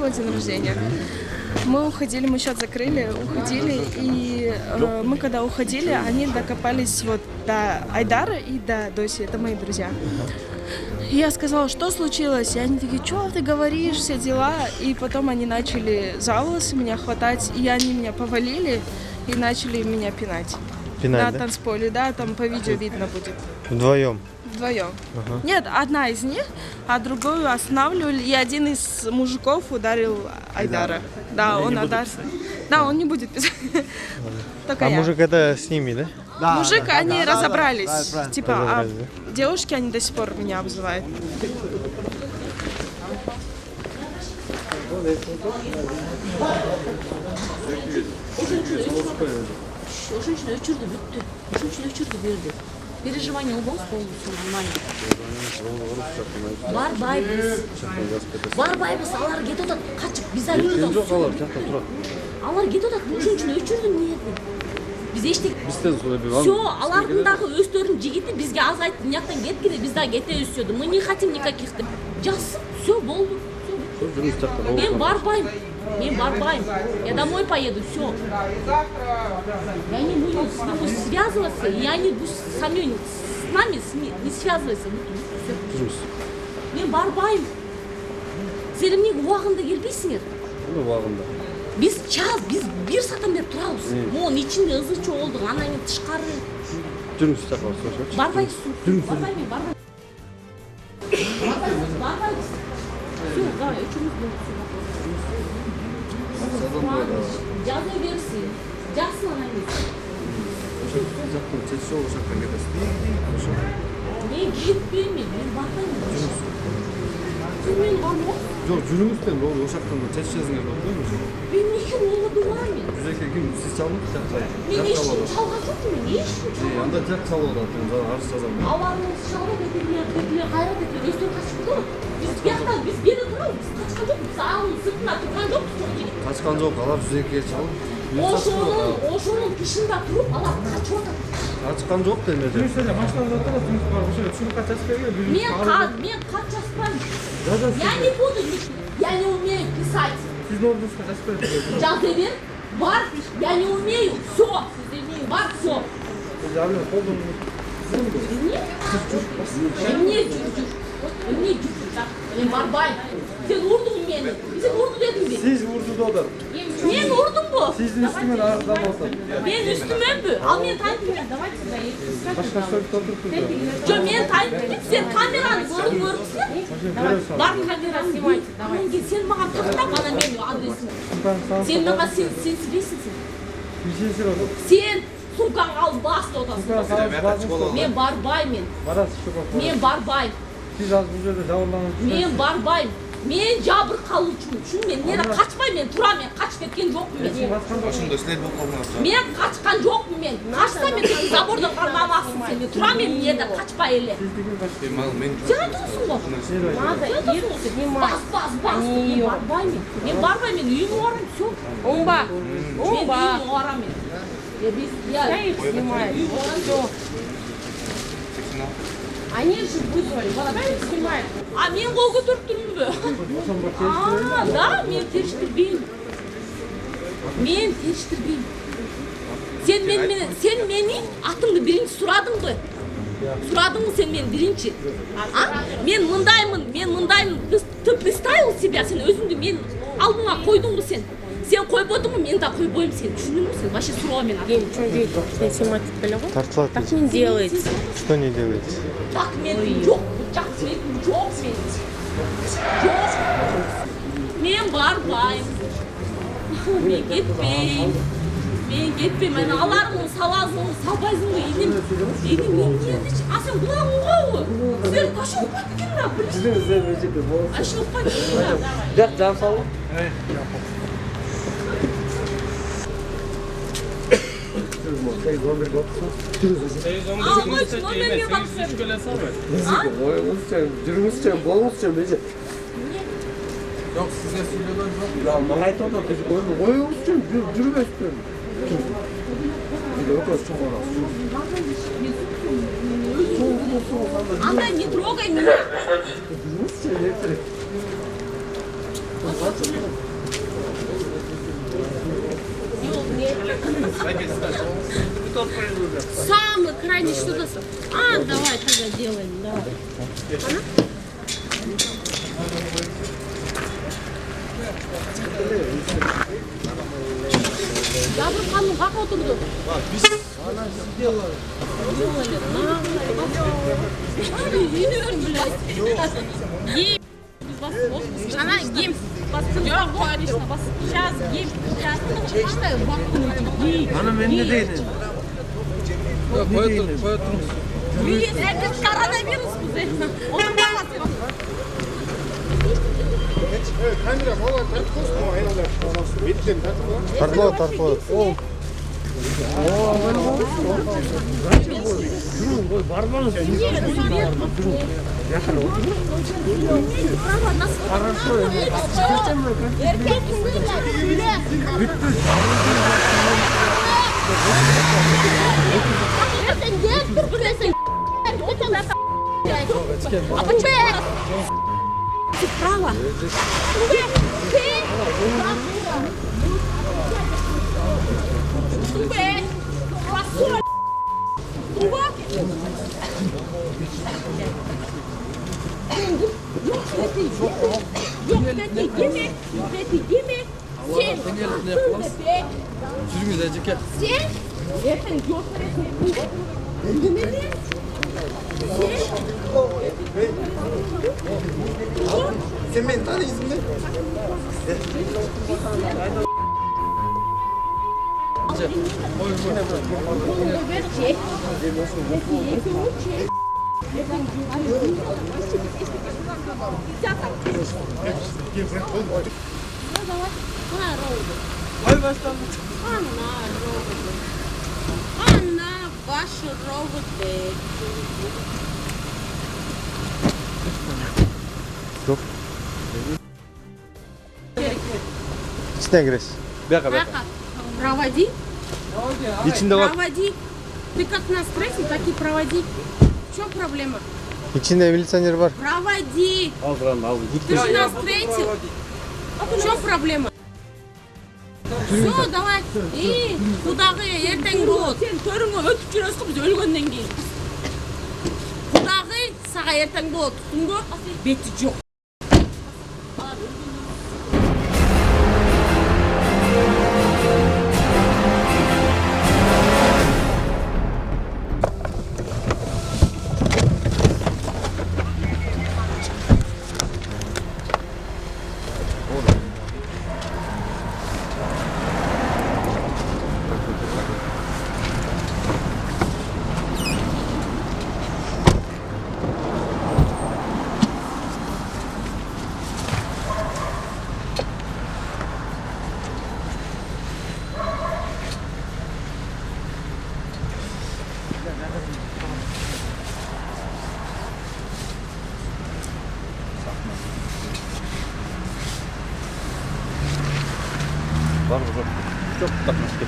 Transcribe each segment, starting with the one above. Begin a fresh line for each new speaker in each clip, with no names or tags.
его день рождения. Мы уходили, мы счет закрыли, уходили, и мы когда уходили, они докопались вот до Айдара и до Доси, это мои друзья. И я сказала, что случилось, и они такие, что ты говоришь, все дела, и потом они начали за волосы меня хватать, и они меня повалили и начали меня пинать. На танцполе, да, там по видео видно будет.
Вдвоем?
Вдвоем. Нет, одна из них, а другую останавливали, и один из мужиков ударил Айдара. Да, он ударил. Да, он не будет писать.
А мужик это с ними, да?
Да, мужик, они разобрались. Типа, а девушки, они до сих пор меня обзывают.
Женщина өчірді, бүтті. Женщина өчірді берді. Переживание болса, нормально. Барбайбыз, алар кетіп отады, қачып, біз арыдық.
Жоқ, алар жақта тұрады.
Алар кетіп отады, женщина өчірді не еді? Біз ештек...
Бізден солай бек.
Все, алардыңдағы өстерін жегеті бізге азайтты, мынаяқтан кеткені, біз да кете өседі. Мы не хотим никаких... Жасы, все, болды. Мен барбайым. Я домой поеду, все. Я не буду с ним связываться, я не буду с нами не связываться. Мен барбайым. Сендер неге уағында келбейсіңдер?
Уағында.
Біз бір сатан беріп тұрамыз. Оның içinde ызы чоғылдық, анайын тышқары.
Жүріңіз тақылар, сошы.
Барбайсың. Барбаймен. Барбайсың. Все, давай, üçümüz bulursun. Жаза берсін. Жақсын анайыз.
Жақтың чет жол жақтан кетесің.
Мен кетпеймін, мен барбаймын. Мен бармын.
Жоқ, жүріңізден ол ошақтан чет жезіңе болды.
Мен неге олады оламын?
Жүзеке кім сіз çalдыңыз жақтай?
Мен ешкім çalған жоқпын, мен ешкім.
Анда жақ çalуыда арыз жазамын.
Аларыңыз çalып етілер, қайрат етілер, өстер қашып тұр. Біз бері тұрамыз, біз қашқан жоқпыз, біз ауылың сыртына тұрған жоқпыз.
Қашқан жоқ, алар жүзеке çalып.
Ошоның тышында тұрып, алар қашып отыр.
Қашқан жоқ демеді.
Мен хат жазбаймын. Я не буду, я не умею писать. Жаза бер, бар, я не умею, все. Бар, все. Emniyet cücür. Emniyet cücür. Ben barbayım. Sen vurdun beni. Sen vurdu dedin mi?
Siz vurdu da.
Ben vurdum bu.
Sizin üstüme ağırdan olsun.
Ben üstüme bu. Al beni takip et.
Başka soru sordur.
Что, мен тайып sen kameranı көріпсің? Бар камера снимайте. Sen маған тақта бана менің адресімді. Sen маған sen сөйлейсің сен. Sen сумкаңды алып басты отасың. Мен барбаймын. Мен барбаймын.
Siz az bu жерде жабырланып.
Мен барбаймын. Мен жабыр қалушымын. Мен нені қачпаймын, мен тұрамын, мен қашып кеткен жоқпын мен. Мен қашқан жоқпын мен. Қашса мен забордан қармамақсың сен. Мен тұрамын мен нені қачпай еле. Сен айтыңсың ғой. Бас. Мен барбаймын, мен үйіме барамын, все.
Оңба.
Мен үйіме барамын.
Я их снимаю. Они же вызвали, снимают.
А мен қол көтеріп тұрмын бе? Да, мен тештірбеймін. Сен мені атыңды бірінші сұрадың ғой. Сұрадың ғой сен мен бірінші. Мен мұндаймын. Ты представил себя, сен өзіңді мен алдыңа қойдың ғой сен. Сен қойып отырмын, мен де қойып ойым сен. Түсіндің ғой сен? Вообще сұрауа мен атыңды.
Что делать? Снимать телефон?
Тартылады.
Так не делается.
Что не делается?
Так мен жоқ, жоқ мен. Мен барбаймын. Мен кетпеймін. Мен аларыңның салазың, салбайсың ғой, енем ердеші. А сен бұлағың ғой. Сен қашы оқпайды екен да, білесің. Ашы оқпайды екен да.
Жақ жан салу.
Алғойшы, номерге бақсың.
Жүріңізшен, болыңызшен беже.
Жоқ, сізге сөйлеген жоқ.
Маған айтып отыр, ойыңызшен, жүрмесін.
Андай не трогай меня. Самый крайний что-то. А, давай тогда делаем, давай. Я бы хану как отырды? Она гим. Сейчас гим.
Ana ben ne değilim?
Поэтому.
Это коронавирус. Onun babası.
Тартылады, тартылады.
Право.
Жүріңіз әжеке.
Sen beni tanıyorsun değil mi?
Ana başı robot değil.
Yok. İçine giriyorsun.
Проводи.
İçinde bak.
Проводи. Ты как на стрессе, так и проводи. В чем проблема?
İçinde militsioner var.
Проводи.
Al buranı al.
Ты же на стрессе. В чем проблема? Все, давай. И құдағы ертең болады. Сен төріңе өтіп жүресің біз өлгеннен кейін. Құдағы саға ертең болады. Түсінгі беті жоқ.
Var mı? Çok takmıştı.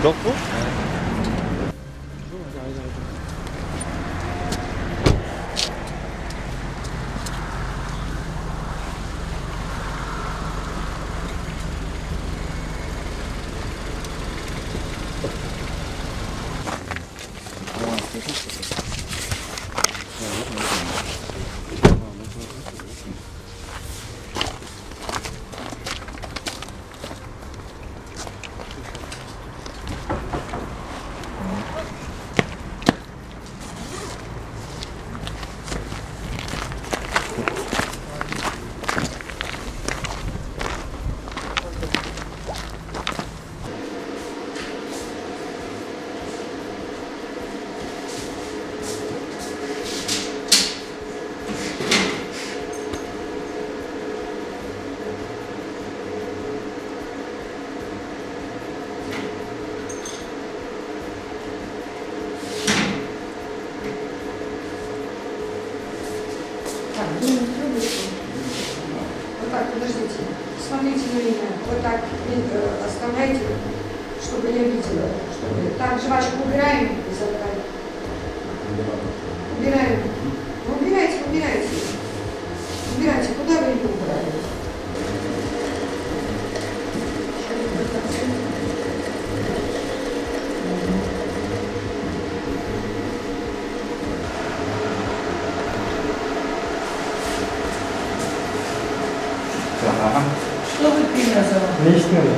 Çok mu?
Вот так, подождите. Смотрите на меня. Вот так оставляйте, чтобы я видела. Чтобы... Так, жвачку убираем из окна. Убираем. Убирайте, убирайте. Убирайте. Куда вы ее убрали?
Ne istiyorsun?